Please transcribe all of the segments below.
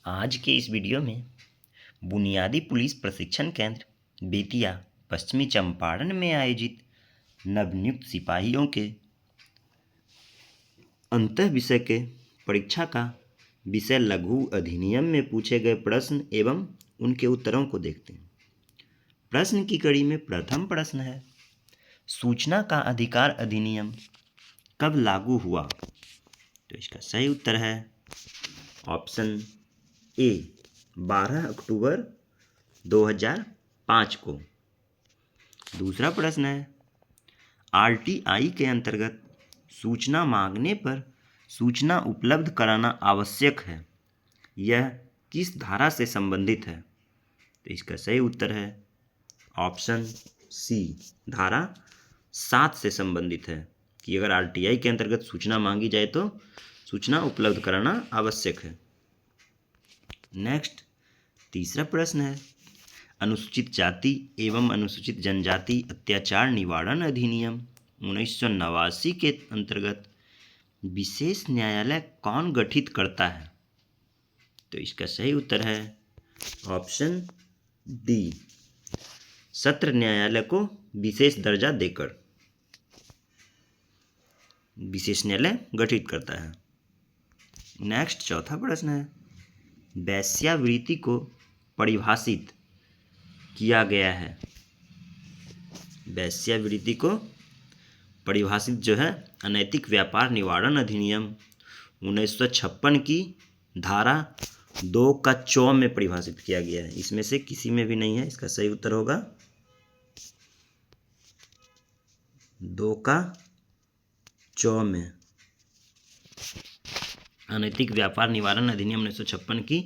आज के इस वीडियो में बुनियादी पुलिस प्रशिक्षण केंद्र बेतिया पश्चिमी चंपारण में आयोजित नवनियुक्त सिपाहियों के अंतः विषय के परीक्षा का विषय लघु अधिनियम में पूछे गए प्रश्न एवं उनके उत्तरों को देखते हैं। प्रश्न की कड़ी में प्रथम प्रश्न है, सूचना का अधिकार अधिनियम कब लागू हुआ? तो इसका सही उत्तर है ऑप्शन ए 12 अक्टूबर 2005 को। दूसरा प्रश्न है, आरटीआई के अंतर्गत सूचना मांगने पर सूचना उपलब्ध कराना आवश्यक है, यह किस धारा से संबंधित है? तो इसका सही उत्तर है ऑप्शन सी धारा 7 से संबंधित है कि अगर आरटीआई के अंतर्गत सूचना मांगी जाए तो सूचना उपलब्ध कराना आवश्यक है। नेक्स्ट तीसरा प्रश्न है, अनुसूचित जाति एवं अनुसूचित जनजाति अत्याचार निवारण अधिनियम 1989 के अंतर्गत विशेष न्यायालय कौन गठित करता है? तो इसका सही उत्तर है ऑप्शन डी सत्र न्यायालय को विशेष दर्जा देकर विशेष न्यायालय गठित करता है। नेक्स्ट चौथा प्रश्न है, वेश्यावृत्ति को परिभाषित किया गया है। वेश्यावृत्ति को परिभाषित जो है अनैतिक व्यापार निवारण अधिनियम 1956 की धारा 2 का 4 में परिभाषित किया गया है। इसमें से किसी में भी नहीं है, इसका सही उत्तर होगा 2 का 4 में। अनैतिक व्यापार निवारण अधिनियम 1956 की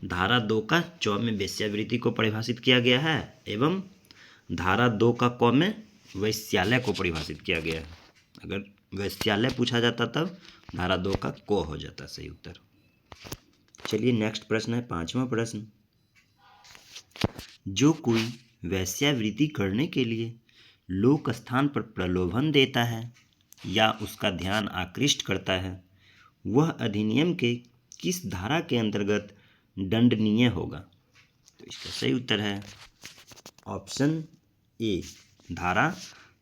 धारा 2 का 4 में वेश्यावृत्ति को परिभाषित किया गया है एवं धारा 2 का क में वैश्यालय को परिभाषित किया गया है। अगर वैश्यालय पूछा जाता तब धारा 2 का क हो जाता सही उत्तर। चलिए नेक्स्ट प्रश्न है पांचवा प्रश्न, जो कोई वेश्यावृत्ति करने के लिए लोक स्थान पर प्रलोभन देता है या उसका ध्यान आकृष्ट करता है, वह अधिनियम के किस धारा के अंतर्गत दंडनीय होगा? तो इसका सही उत्तर है ऑप्शन ए धारा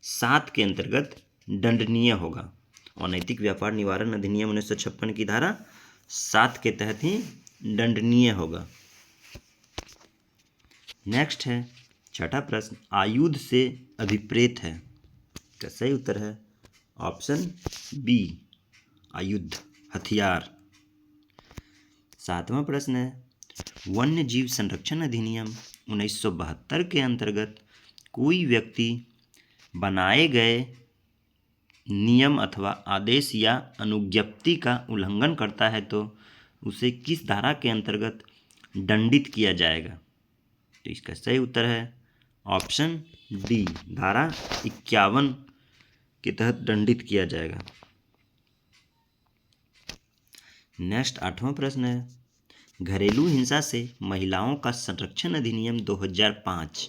7 के अंतर्गत दंडनीय होगा। अनैतिक व्यापार निवारण अधिनियम 1956 की धारा 7 के तहत ही दंडनीय होगा। नेक्स्ट है छठा प्रश्न, आयुध से अभिप्रेत है। इसका सही उत्तर है ऑप्शन बी आयुध हथियार। सातवां प्रश्न है, वन्य जीव संरक्षण अधिनियम 1972 के अंतर्गत कोई व्यक्ति बनाए गए नियम अथवा आदेश या अनुज्ञप्ति का उल्लंघन करता है तो उसे किस धारा के अंतर्गत दंडित किया जाएगा? तो इसका सही उत्तर है ऑप्शन डी धारा 51 के तहत दंडित किया जाएगा। नेक्स्ट आठवां प्रश्न है, घरेलू हिंसा से महिलाओं का संरक्षण अधिनियम 2005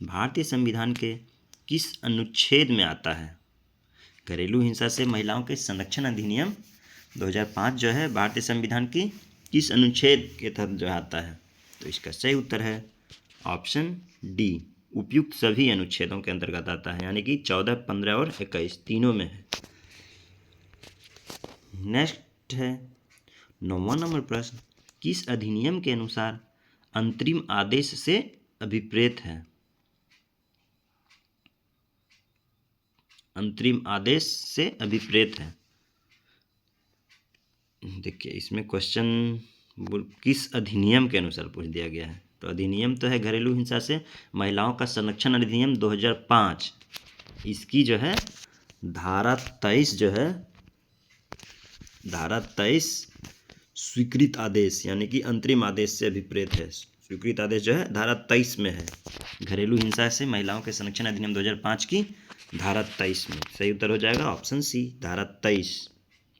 भारतीय संविधान के किस अनुच्छेद में आता है? घरेलू हिंसा से महिलाओं के संरक्षण अधिनियम 2005 जो है भारतीय संविधान की किस अनुच्छेद के तहत जो आता है? तो इसका सही उत्तर है ऑप्शन डी उपयुक्त सभी अनुच्छेदों के अंतर्गत आता है, यानी कि 14, 15 और 21 तीनों में है। नेक्स्ट है 9वां नंबर प्रश्न, किस अधिनियम के अनुसार अंतरिम आदेश से अभिप्रेत है? अंतरिम आदेश से अभिप्रेत है। देखिए इसमें क्वेश्चन किस अधिनियम के अनुसार पूछ दिया गया है, तो अधिनियम तो है घरेलू हिंसा से महिलाओं का संरक्षण अधिनियम 2005। इसकी जो है धारा 23 जो है धारा 23 स्वीकृत आदेश यानी कि अंतरिम आदेश से अभिप्रेत है। स्वीकृत आदेश जो है धारा 23 में है। घरेलू हिंसा से महिलाओं के संरक्षण अधिनियम 2005 की धारा 23 में। सही उत्तर हो जाएगा ऑप्शन सी धारा 23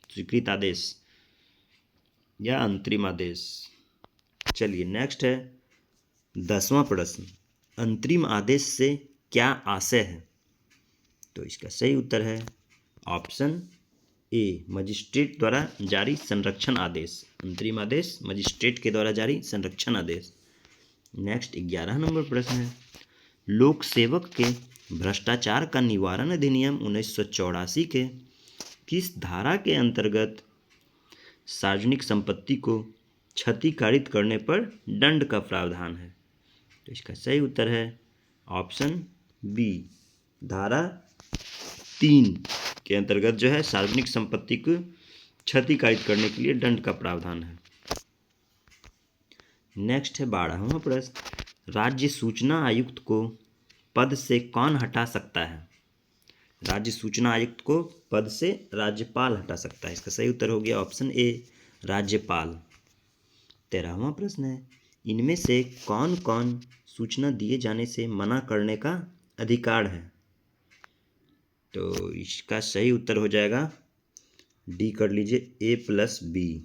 स्वीकृत आदेश या अंतरिम आदेश। चलिए नेक्स्ट है 10वां प्रश्न, अंतरिम आदेश से क्या आशय है? तो इसका सही उत्तर है ऑप्शन ए मजिस्ट्रेट द्वारा जारी संरक्षण आदेश, अंतरिम आदेश मजिस्ट्रेट के द्वारा जारी संरक्षण आदेश। नेक्स्ट 11 नंबर प्रश्न है, लोक सेवक के भ्रष्टाचार का निवारण अधिनियम 1984 के किस धारा के अंतर्गत सार्वजनिक संपत्ति को क्षतिकारित करने पर दंड का प्रावधान है? तो इसका सही उत्तर है ऑप्शन बी, धारा 3 के अंतर्गत जो है सार्वजनिक संपत्ति को क्षतिकारित करने के लिए दंड का प्रावधान है। नेक्स्ट है 12वां प्रश्न, राज्य सूचना आयुक्त को पद से कौन हटा सकता है? राज्य सूचना आयुक्त को पद से राज्यपाल हटा सकता है। इसका सही उत्तर हो गया ऑप्शन ए, राज्यपाल। 13वां प्रश्न है, इनमें से कौन कौन सूचना दिए जाने से मना करने का अधिकार है? तो इसका सही उत्तर हो जाएगा डी, कर लीजिए A+B,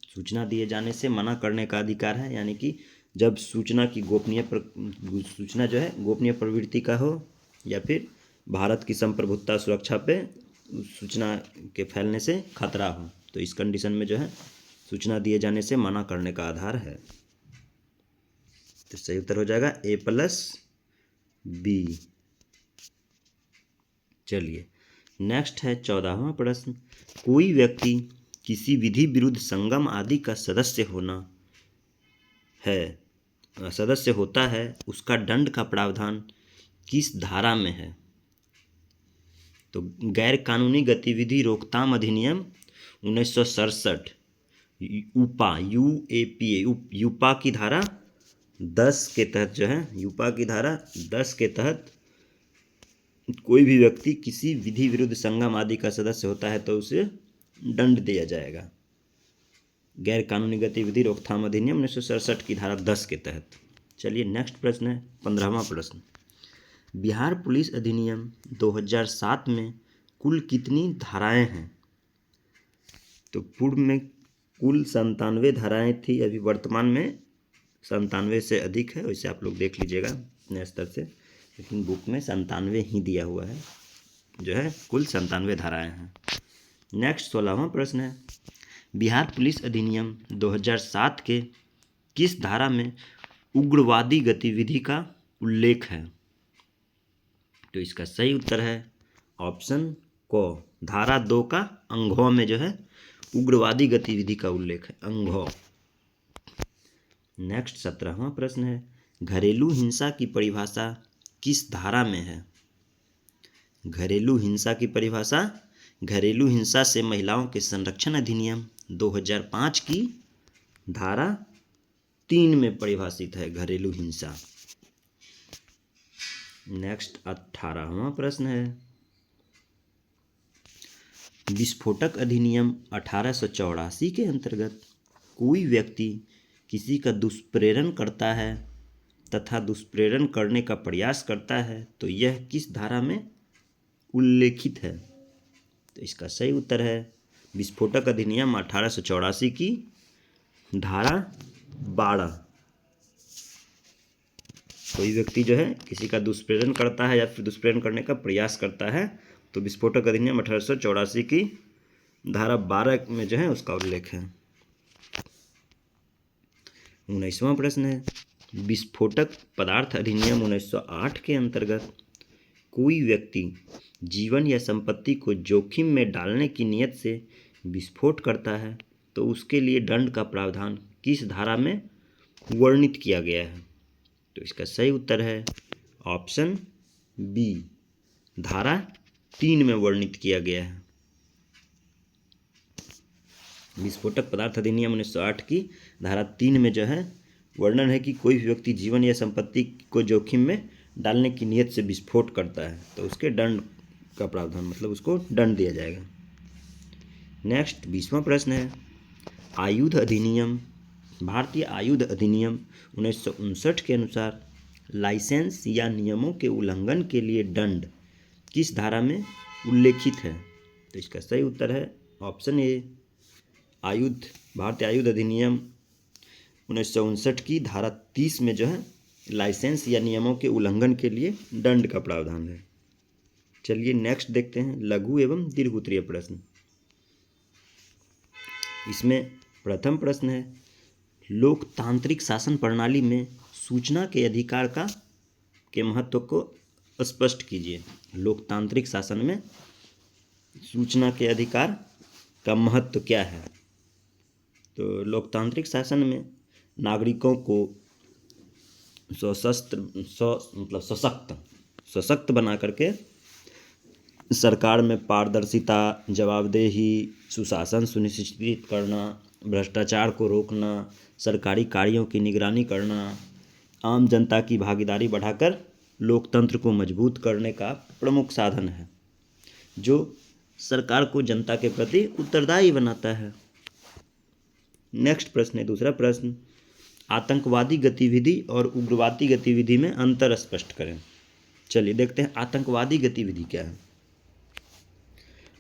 सूचना दिए जाने से मना करने का अधिकार है, यानी कि जब सूचना की सूचना जो है गोपनीय प्रवृत्ति का हो या फिर भारत की संप्रभुता सुरक्षा पे सूचना के फैलने से खतरा हो, तो इस कंडीशन में जो है सूचना दिए जाने से मना करने का आधार है। तो सही उत्तर हो जाएगा A+B। चलिए नेक्स्ट है 14वां प्रश्न, कोई व्यक्ति किसी विधि विरुद्ध संगम आदि का सदस्य होता है उसका दंड का प्रावधान किस धारा में है? तो गैर कानूनी गतिविधि रोकथाम अधिनियम 1967 यूपा की धारा 10 के तहत जो है, यूपा की धारा 10 के तहत कोई भी व्यक्ति किसी विधि विरुद्ध संगम आदि का सदस्य होता है तो उसे दंड दिया जाएगा। गैर कानूनी गतिविधि रोकथाम अधिनियम 1967 की धारा 10 के तहत। चलिए नेक्स्ट प्रश्न है 15वां प्रश्न, बिहार पुलिस अधिनियम 2007 में कुल कितनी धाराएं हैं? तो पूर्व में कुल 97 धाराएं थी, अभी वर्तमान में 97 से अधिक है, वैसे आप लोग देख लीजिएगा अपने स्तर से, लेकिन बुक में 97 ही दिया हुआ है, जो है कुल 97 धाराएं हैं। नेक्स्ट 16वां प्रश्न है, बिहार पुलिस अधिनियम 2007 के किस धारा में उग्रवादी गतिविधि का उल्लेख है? तो इसका सही उत्तर है ऑप्शन को, धारा 2 का अंगों में जो है उग्रवादी गतिविधि का उल्लेख है, अंगों। नेक्स्ट 17वां प्रश्न है, घरेलू हिंसा की परिभाषा किस धारा में है? घरेलू हिंसा की परिभाषा घरेलू हिंसा से महिलाओं के संरक्षण अधिनियम 2005 की धारा 3 में परिभाषित है घरेलू हिंसा। नेक्स्ट 18वां प्रश्न है, विस्फोटक अधिनियम 1884 के अंतर्गत कोई व्यक्ति किसी का दुष्प्रेरण करता है तथा दुष्प्रेरण करने का प्रयास करता है तो यह किस धारा में उल्लेखित है? तो इसका सही उत्तर है विस्फोटक अधिनियम 1884 की धारा 12। कोई व्यक्ति जो है किसी का दुष्प्रेरण करता है या फिर दुष्प्रेरण करने का प्रयास करता है तो विस्फोटक अधिनियम 1884 की धारा 12 में जो है उसका उल्लेख है। 19वां प्रश्न है, विस्फोटक पदार्थ अधिनियम 1908 के अंतर्गत कोई व्यक्ति जीवन या संपत्ति को जोखिम में डालने की नियत से विस्फोट करता है तो उसके लिए दंड का प्रावधान किस धारा में वर्णित किया गया है? तो इसका सही उत्तर है ऑप्शन बी, धारा 3 में वर्णित किया गया है। विस्फोटक पदार्थ अधिनियम 1908 की धारा 3 में जो है वर्णन है कि कोई भी व्यक्ति जीवन या संपत्ति को जोखिम में डालने की नियत से विस्फोट करता है तो उसके दंड का प्रावधान, मतलब उसको दंड दिया जाएगा। नेक्स्ट 20वां प्रश्न है, आयुध अधिनियम भारतीय आयुध अधिनियम 1959 के अनुसार लाइसेंस या नियमों के उल्लंघन के लिए दंड किस धारा में उल्लेखित है? तो इसका सही उत्तर है ऑप्शन ए, भारतीय आयुध अधिनियम 1959 की धारा 30 में जो है लाइसेंस या नियमों के उल्लंघन के लिए दंड का प्रावधान है। चलिए नेक्स्ट देखते हैं लघु एवं दीर्घ उत्तरीय प्रश्न। इसमें प्रथम प्रश्न है, लोकतांत्रिक शासन प्रणाली में सूचना के अधिकार के महत्व को स्पष्ट कीजिए। लोकतांत्रिक शासन में सूचना के अधिकार का महत्व क्या है? तो लोकतांत्रिक शासन में नागरिकों को सशक्त बना करके सरकार में पारदर्शिता, जवाबदेही, सुशासन सुनिश्चित करना, भ्रष्टाचार को रोकना, सरकारी कार्यों की निगरानी करना, आम जनता की भागीदारी बढ़ाकर लोकतंत्र को मजबूत करने का प्रमुख साधन है, जो सरकार को जनता के प्रति उत्तरदायी बनाता है। नेक्स्ट प्रश्न है दूसरा प्रश्न, आतंकवादी गतिविधि और उग्रवादी गतिविधि में अंतर स्पष्ट करें। चलिए देखते हैं आतंकवादी गतिविधि क्या है।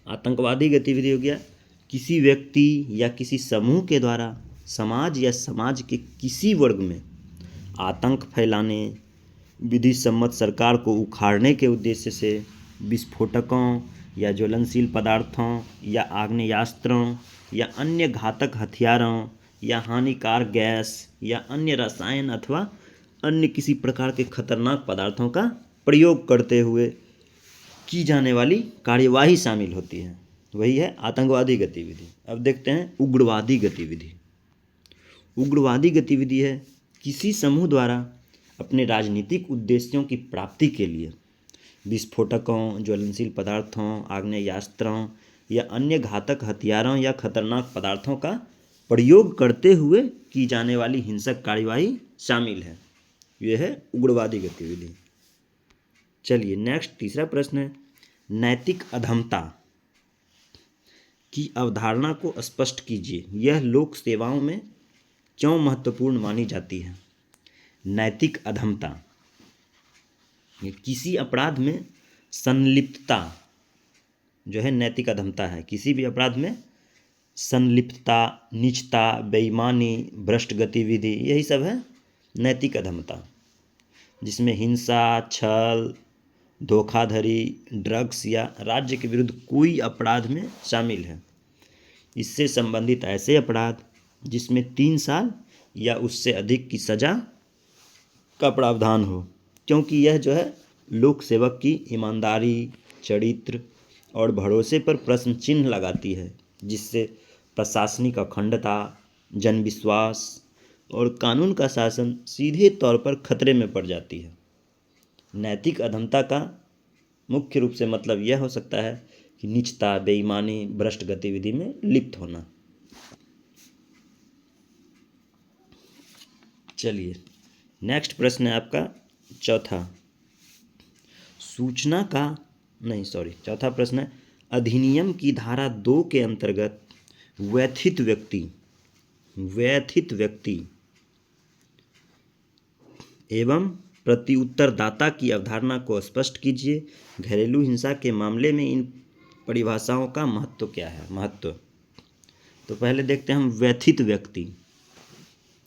आतंकवादी गतिविधि हो गया किसी व्यक्ति या किसी समूह के द्वारा समाज या समाज के किसी वर्ग में आतंक फैलाने, विधि सम्मत सरकार को उखाड़ने के उद्देश्य से विस्फोटकों या ज्वलनशील पदार्थों या आग्नेयास्त्रों या अन्य घातक हथियारों या हानिकारक गैस या अन्य रसायन अथवा अन्य किसी प्रकार के खतरनाक पदार्थों का प्रयोग करते हुए की जाने वाली कार्यवाही शामिल होती है, वही है आतंकवादी गतिविधि। अब देखते हैं उग्रवादी गतिविधि। उग्रवादी गतिविधि है किसी समूह द्वारा अपने राजनीतिक उद्देश्यों की प्राप्ति के लिए विस्फोटकों, ज्वलनशील पदार्थों, आग्नेयास्त्रों या अन्य घातक हथियारों या खतरनाक पदार्थों का प्रयोग करते हुए की जाने वाली हिंसक कार्यवाही शामिल है, यह है उग्रवादी गतिविधि। चलिए नेक्स्ट तीसरा प्रश्न है, नैतिक अधमता की अवधारणा को स्पष्ट कीजिए। यह लोक सेवाओं में क्यों महत्वपूर्ण मानी जाती है? नैतिक अधमता किसी अपराध में संलिप्तता जो है नैतिक अधमता है। किसी भी अपराध में संलिप्तता, नीचता, बेईमानी, भ्रष्ट गतिविधि, यही सब है नैतिक अधमता, जिसमें हिंसा, छल, धोखाधड़ी, ड्रग्स या राज्य के विरुद्ध कोई अपराध में शामिल है। इससे संबंधित ऐसे अपराध जिसमें 3 साल या उससे अधिक की सज़ा का प्रावधान हो, क्योंकि यह जो है लोक सेवक की ईमानदारी, चरित्र और भरोसे पर प्रश्न चिन्ह लगाती है, जिससे प्रशासनिक अखंडता, जनविश्वास और कानून का शासन सीधे तौर पर खतरे में पड़ जाती है। नैतिक अधमता का मुख्य रूप से मतलब यह हो सकता है कि नीचता, बेईमानी, भ्रष्ट गतिविधि में लिप्त होना। चलिए नेक्स्ट प्रश्न है आपका चौथा प्रश्न है, अधिनियम की धारा 2 के अंतर्गत व्यथित व्यक्ति एवं प्रत्युत्तरदाता की अवधारणा को स्पष्ट कीजिए। घरेलू हिंसा के मामले में इन परिभाषाओं का महत्व क्या है? तो पहले देखते हैं हम व्यथित व्यक्ति।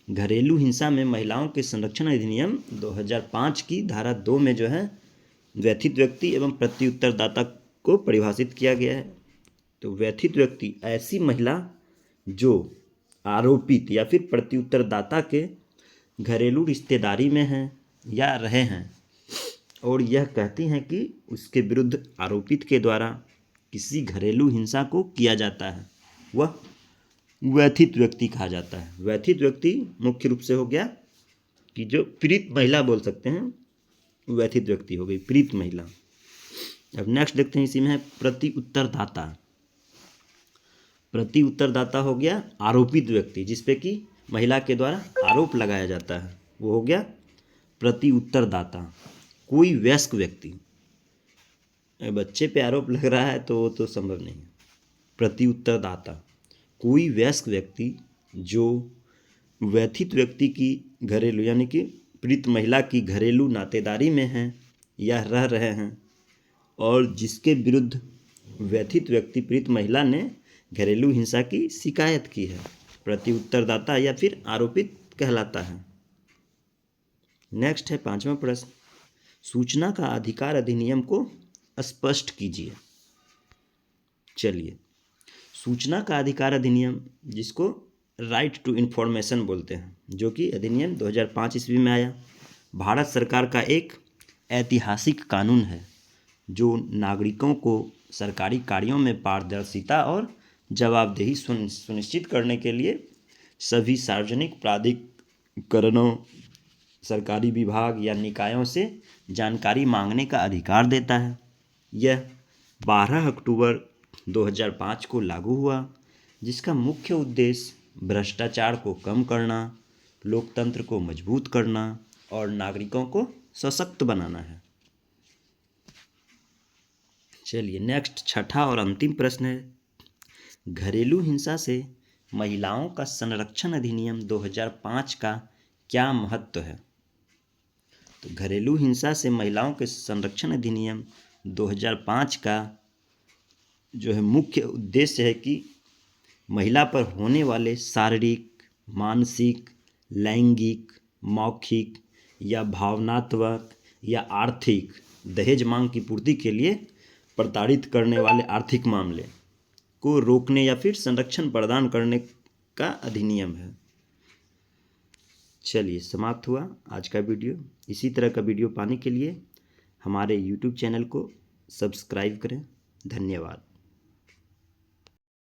घरेलू हिंसा में महिलाओं के संरक्षण अधिनियम 2005 की धारा 2 में जो है व्यथित व्यक्ति एवं प्रत्युत्तरदाता को परिभाषित किया गया है। तो व्यथित व्यक्ति ऐसी महिला जो आरोपित या फिर प्रत्युत्तरदाता के घरेलू रिश्तेदारी में हैं या रहे हैं और यह कहती हैं कि उसके विरुद्ध आरोपित के द्वारा किसी घरेलू हिंसा को किया जाता है, वह व्यथित व्यक्ति कहा जाता है। व्यथित व्यक्ति मुख्य रूप से हो गया कि जो पीड़ित महिला बोल सकते हैं, व्यथित व्यक्ति हो गई पीड़ित महिला। अब नेक्स्ट देखते हैं, इसी में है प्रत्युत्तरदाता। प्रत्युत्तरदाता हो गया आरोपित व्यक्ति जिसपे कि महिला के द्वारा आरोप लगाया जाता है, वो हो गया प्रत्युत्तरदाता। कोई वयस्क व्यक्ति, बच्चे पे आरोप लग रहा है तो वो तो संभव नहीं है। प्रत्युत्तरदाता कोई वयस्क व्यक्ति जो व्यथित व्यक्ति की घरेलू यानी कि पीड़ित महिला की घरेलू नातेदारी में हैं या रह रहे हैं और जिसके विरुद्ध व्यथित व्यक्ति पीड़ित महिला ने घरेलू हिंसा की शिकायत की है, प्रत्युत्तरदाता या फिर आरोपित कहलाता है। नेक्स्ट है 5वां प्रश्न, सूचना का अधिकार अधिनियम को स्पष्ट कीजिए। चलिए, सूचना का अधिकार अधिनियम, जिसको राइट टू इन्फॉर्मेशन बोलते हैं, जो कि अधिनियम 2005 ईस्वी में आया, भारत सरकार का एक ऐतिहासिक कानून है जो नागरिकों को सरकारी कार्यों में पारदर्शिता और जवाबदेही सुनिश्चित करने के लिए सभी सार्वजनिक प्राधिकरणों, सरकारी विभाग या निकायों से जानकारी मांगने का अधिकार देता है। यह 12 अक्टूबर 2005 को लागू हुआ, जिसका मुख्य उद्देश्य भ्रष्टाचार को कम करना, लोकतंत्र को मजबूत करना और नागरिकों को सशक्त बनाना है। चलिए, नेक्स्ट छठा और अंतिम प्रश्न है, घरेलू हिंसा से महिलाओं का संरक्षण अधिनियम 2005 का क्या महत्व है? तो घरेलू हिंसा से महिलाओं के संरक्षण अधिनियम 2005 का जो है मुख्य उद्देश्य है कि महिला पर होने वाले शारीरिक, मानसिक, लैंगिक, मौखिक या भावनात्मक या आर्थिक दहेज मांग की पूर्ति के लिए प्रताड़ित करने वाले आर्थिक मामले को रोकने या फिर संरक्षण प्रदान करने का अधिनियम है। चलिए, समाप्त हुआ आज का वीडियो। इसी तरह का वीडियो पाने के लिए हमारे YouTube चैनल को सब्सक्राइब करें। धन्यवाद।